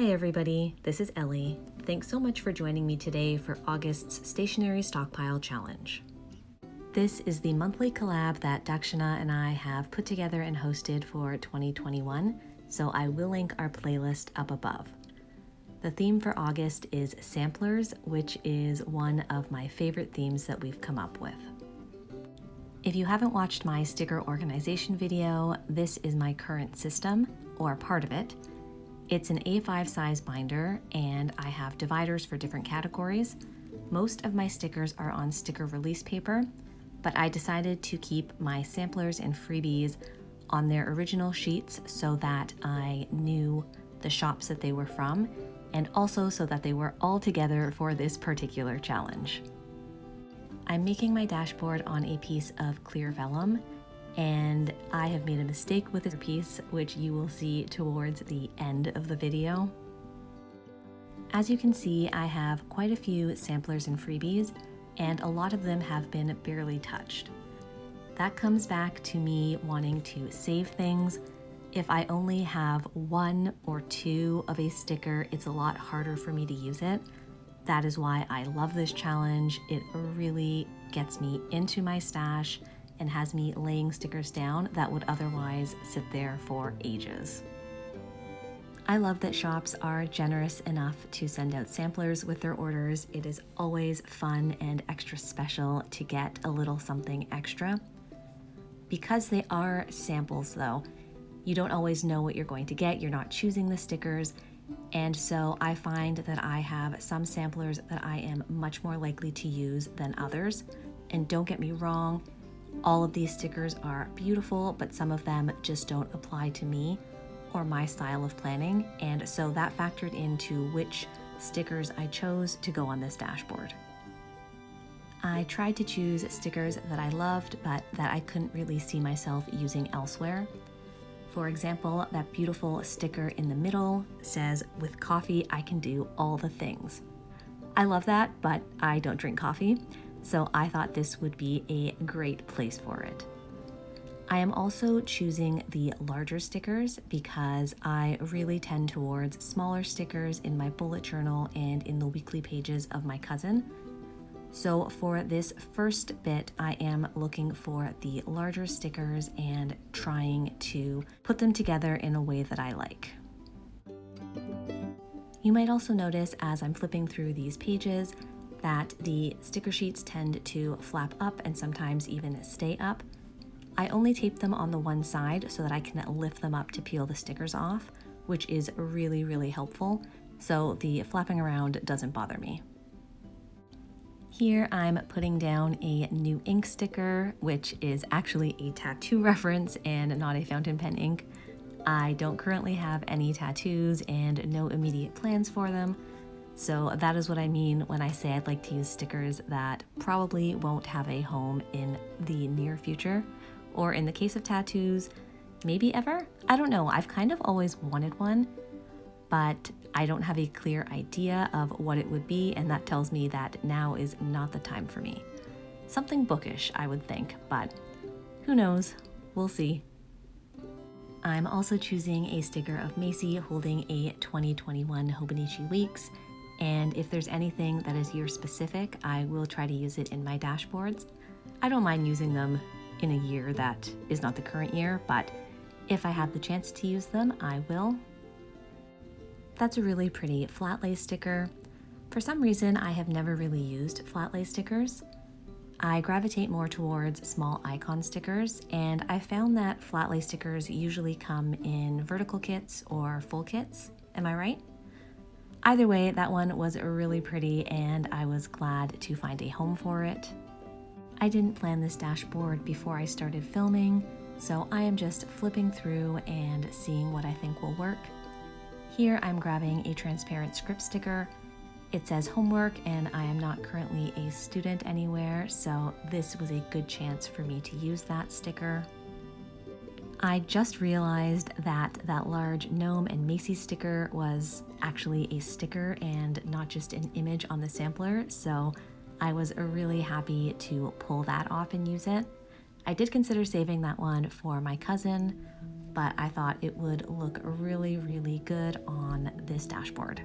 Hi everybody, this is Ellie. Thanks so much for joining me today for August's Stationery Stockpile Challenge. This is the monthly collab that Daksina and I have put together and hosted for 2021, so I will link our playlist up above. The theme for August is samplers, which is one of my favorite themes that we've come up with. If you haven't watched my sticker organization video, this is my current system, or part of it. It's an A5 size binder, and I have dividers for different categories. Most of my stickers are on sticker release paper, but I decided to keep my samplers and freebies on their original sheets so that I knew the shops that they were from, and also so that they were all together for this particular challenge. I'm making my dashboard on a piece of clear vellum, and I have made a mistake with this piece, which you will see towards the end of the video. As you can see, I have quite a few samplers and freebies, and a lot of them have been barely touched. That comes back to me wanting to save things. If I only have one or two of a sticker, it's a lot harder for me to use it. That is why I love this challenge. It really gets me into my stash and has me laying stickers down that would otherwise sit there for ages. I love that shops are generous enough to send out samplers with their orders. It is always fun and extra special to get a little something extra. Because they are samples though, you don't always know what you're going to get. You're not choosing the stickers. And so I find that I have some samplers that I am much more likely to use than others. And don't get me wrong, all of these stickers are beautiful, but some of them just don't apply to me or my style of planning. And so that factored into which stickers I chose to go on this dashboard. I tried to choose stickers that I loved, but that I couldn't really see myself using elsewhere. For example, that beautiful sticker in the middle says, "With coffee, I can do all the things." I love that, but I don't drink coffee, so I thought this would be a great place for it. I am also choosing the larger stickers because I really tend towards smaller stickers in my bullet journal and in the weekly pages of my cousin. So for this first bit, I am looking for the larger stickers and trying to put them together in a way that I like. You might also notice as I'm flipping through these pages that the sticker sheets tend to flap up and sometimes even stay up. I only tape them on the one side so that I can lift them up to peel the stickers off, which is really, really helpful, so the flapping around doesn't bother me. Here I'm putting down a new ink sticker, which is actually a tattoo reference and not a fountain pen ink. I don't currently have any tattoos and no immediate plans for them, so that is what I mean when I say I'd like to use stickers that probably won't have a home in the near future, or in the case of tattoos, maybe ever? I don't know, I've kind of always wanted one, but I don't have a clear idea of what it would be, and that tells me that now is not the time for me. Something bookish, I would think, but who knows? We'll see. I'm also choosing a sticker of Macy holding a 2021 Hobonichi Weeks, and if there's anything that is year specific, I will try to use it in my dashboards. I don't mind using them in a year that is not the current year, but if I have the chance to use them, I will. That's a really pretty flat lay sticker. For some reason, I have never really used flat lay stickers. I gravitate more towards small icon stickers, and I found that flat lay stickers usually come in vertical kits or full kits. Am I right? Either way, that one was really pretty, and I was glad to find a home for it. I didn't plan this dashboard before I started filming, so I am just flipping through and seeing what I think will work. Here I'm grabbing a transparent script sticker. It says homework, and I am not currently a student anywhere, so this was a good chance for me to use that sticker. I just realized that that large gnome and Macy sticker was actually a sticker and not just an image on the sampler, so I was really happy to pull that off and use it. I did consider saving that one for my cousin, but I thought it would look really, really good on this dashboard.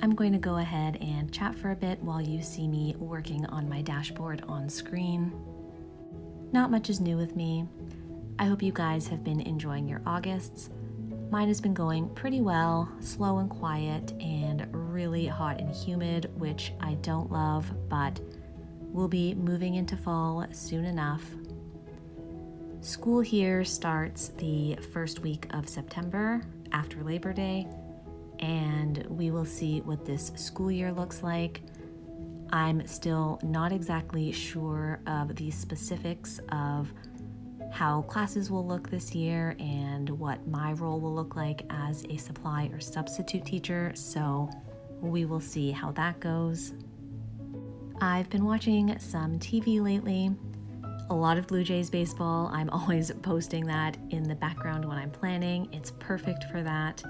I'm going to go ahead and chat for a bit while you see me working on my dashboard on screen. Not much is new with me. I hope you guys have been enjoying your Augusts. Mine has been going pretty well, slow and quiet, and really hot and humid, which I don't love, but we'll be moving into fall soon enough. School here starts the first week of September after Labor Day, and we will see what this school year looks like. I'm still not exactly sure of the specifics of how classes will look this year and what my role will look like as a supply or substitute teacher, so we will see how that goes. I've been watching some TV lately, a lot of Blue Jays baseball. I'm always posting that in the background when I'm planning. It's perfect for that.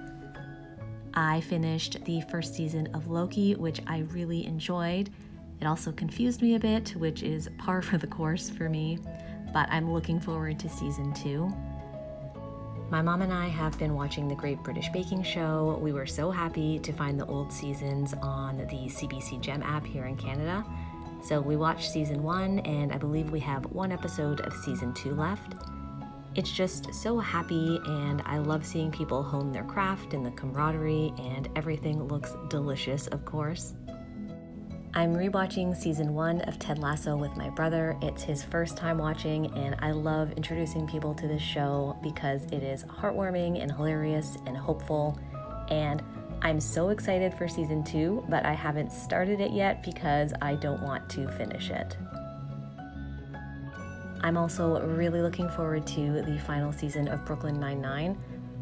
I finished the first season of Loki, which I really enjoyed. It also confused me a bit, which is par for the course for me, but I'm looking forward to season 2. My mom and I have been watching The Great British Baking Show. We were so happy to find the old seasons on the CBC Gem app here in Canada. So we watched season 1, and I believe we have 1 episode of season 2 left. It's just so happy, and I love seeing people hone their craft and the camaraderie, and everything looks delicious, of course. I'm rewatching season 1 of Ted Lasso with my brother. It's his first time watching, and I love introducing people to this show because it is heartwarming and hilarious and hopeful, and I'm so excited for season 2, but I haven't started it yet because I don't want to finish it. I'm also really looking forward to the final season of Brooklyn Nine-Nine.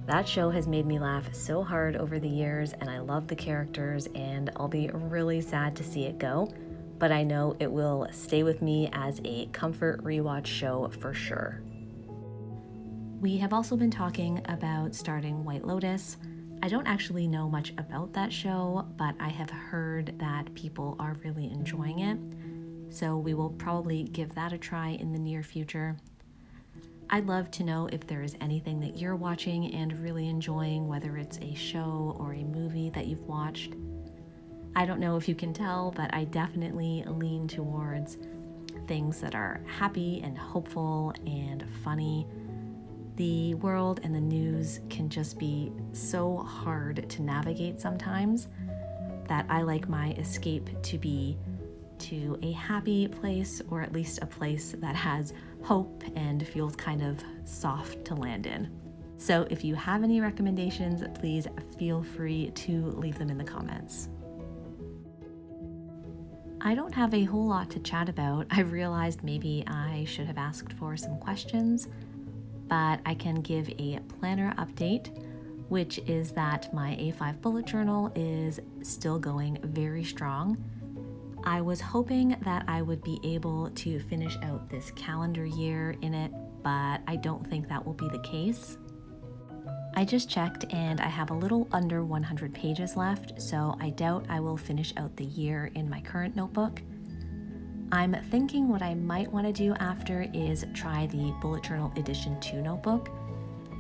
That show has made me laugh so hard over the years, and I love the characters, and I'll be really sad to see it go, but I know it will stay with me as a comfort rewatch show for sure. We have also been talking about starting White Lotus. I don't actually know much about that show, but I have heard that people are really enjoying it, so we will probably give that a try in the near future. I'd love to know if there is anything that you're watching and really enjoying, whether it's a show or a movie that you've watched. I don't know if you can tell, but I definitely lean towards things that are happy and hopeful and funny. The world and the news can just be so hard to navigate sometimes that I like my escape to be to a happy place, or at least a place that has hope and feels kind of soft to land in. So if you have any recommendations, please feel free to leave them in the comments. I don't have a whole lot to chat about. I realized maybe I should have asked for some questions, but I can give a planner update, which is that my A5 bullet journal is still going very strong. I was hoping that I would be able to finish out this calendar year in it, but I don't think that will be the case. I just checked and I have a little under 100 pages left, so I doubt I will finish out the year in my current notebook. I'm thinking what I might want to do after is try the Bullet Journal Edition 2 notebook.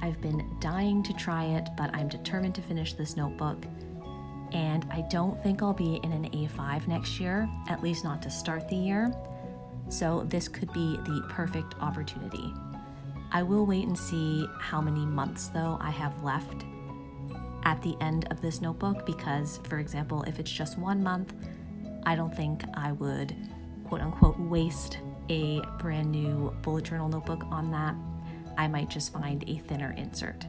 I've been dying to try it, but I'm determined to finish this notebook. And I don't think I'll be in an A5 next year, at least not to start the year. So this could be the perfect opportunity. I will wait and see how many months though I have left at the end of this notebook, because for example, if it's just 1 month, I don't think I would quote unquote waste a brand new bullet journal notebook on that. I might just find a thinner insert.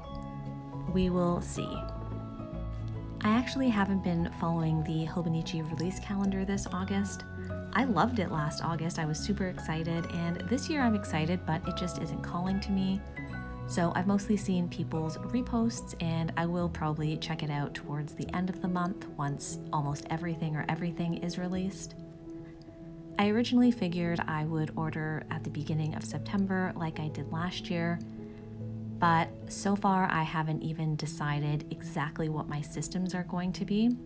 We will see. I actually haven't been following the Hobonichi release calendar this August. I loved it last August. I was super excited, and this year I'm excited, but it just isn't calling to me. So I've mostly seen people's reposts, and I will probably check it out towards the end of the month once almost everything is released. I originally figured I would order at the beginning of September like I did last year, but so far I haven't even decided exactly what my systems are going to be.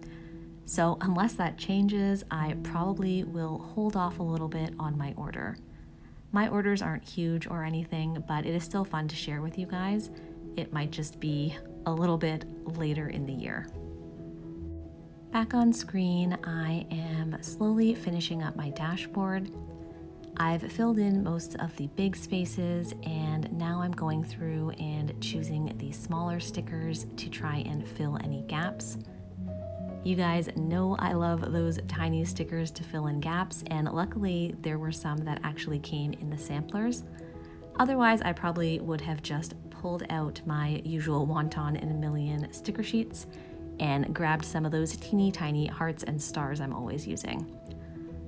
So unless that changes, I probably will hold off a little bit on my order. My orders aren't huge or anything, but it is still fun to share with you guys, It might just be a little bit later in the year. Back on screen, I am slowly finishing up my dashboard. I've filled in most of the big spaces, and now I'm going through and choosing the smaller stickers to try and fill any gaps. You guys know I love those tiny stickers to fill in gaps, and luckily there were some that actually came in the samplers. Otherwise, I probably would have just pulled out my usual wonton in a million sticker sheets and grabbed some of those teeny tiny hearts and stars I'm always using.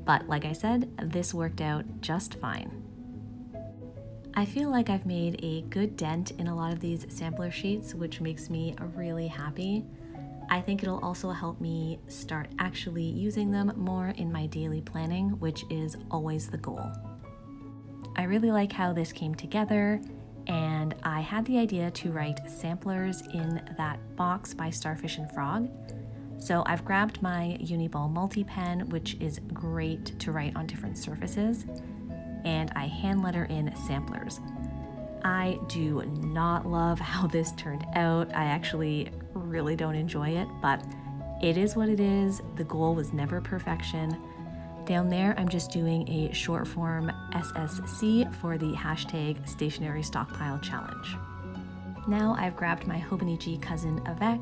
But like I said, this worked out just fine. I feel like I've made a good dent in a lot of these sampler sheets, which makes me really happy. I think it'll also help me start actually using them more in my daily planning, which is always the goal. I really like how this came together, and I had the idea to write samplers in that box by Starfish and Frog. So I've grabbed my Uniball multi-pen, which is great to write on different surfaces, and I hand letter in samplers. I do not love how this turned out. I actually really don't enjoy it, but it is what it is. The goal was never perfection. Down there, I'm just doing a short form SSC for the hashtag Stationery Stockpile Challenge. Now I've grabbed my Hobonichi cousin Avec,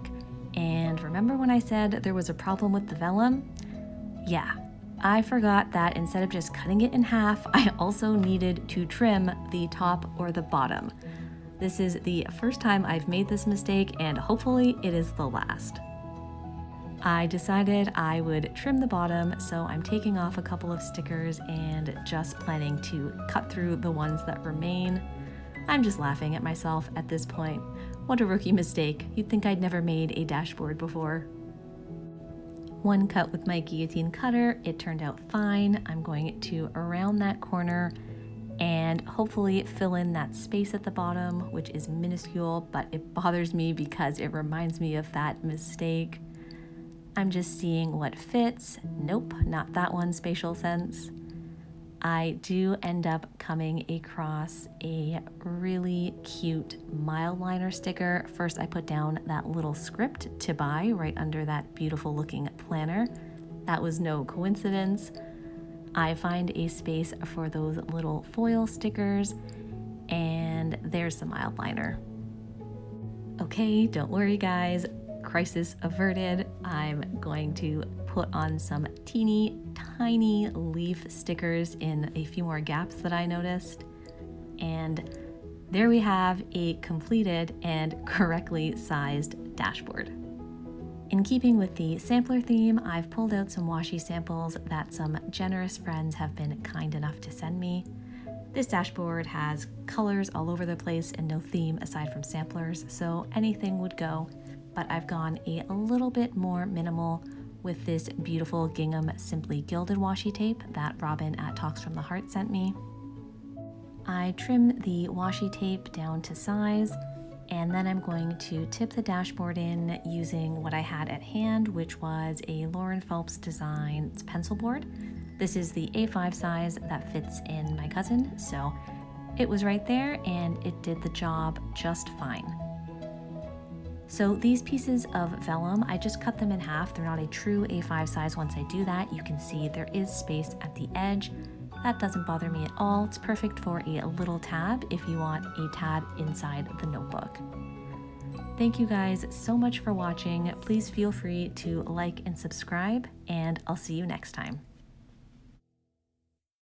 and remember when I said there was a problem with the vellum? Yeah, I forgot that instead of just cutting it in half, I also needed to trim the top or the bottom. This is the first time I've made this mistake, and hopefully it is the last. I decided I would trim the bottom, so I'm taking off a couple of stickers and just planning to cut through the ones that remain. I'm just laughing at myself at this point. What a rookie mistake. You'd think I'd never made a dashboard before. One cut with my guillotine cutter, it turned out fine. I'm going to round that corner and hopefully fill in that space at the bottom, which is minuscule, but it bothers me because it reminds me of that mistake. I'm just seeing what fits. Nope, not that one, spatial sense. I do end up coming across a really cute mild liner sticker. First, I put down that little script to buy right under that beautiful looking planner. That was no coincidence. I find a space for those little foil stickers, and there's the mild liner. Okay, don't worry guys, crisis averted. I'm going to put on some teeny tiny leaf stickers in a few more gaps that I noticed. And there we have a completed and correctly sized dashboard. In keeping with the sampler theme, I've pulled out some washi samples that some generous friends have been kind enough to send me. This dashboard has colors all over the place and no theme aside from samplers, so anything would go, but I've gone a little bit more minimal with this beautiful gingham Simply Gilded washi tape that Robin at Talks from the Heart sent me. I trim the washi tape down to size, and then I'm going to tip the dashboard in using what I had at hand, which was a Lauren Phelps Designs pencil board. This is the A5 size that fits in my cousin, so it was right there and it did the job just fine. So these pieces of vellum, I just cut them in half. They're not a true A5 size. Once I do that, you can see there is space at the edge. That doesn't bother me at all. It's perfect for a little tab if you want a tab inside the notebook. Thank you guys so much for watching. Please feel free to like and subscribe, and I'll see you next time.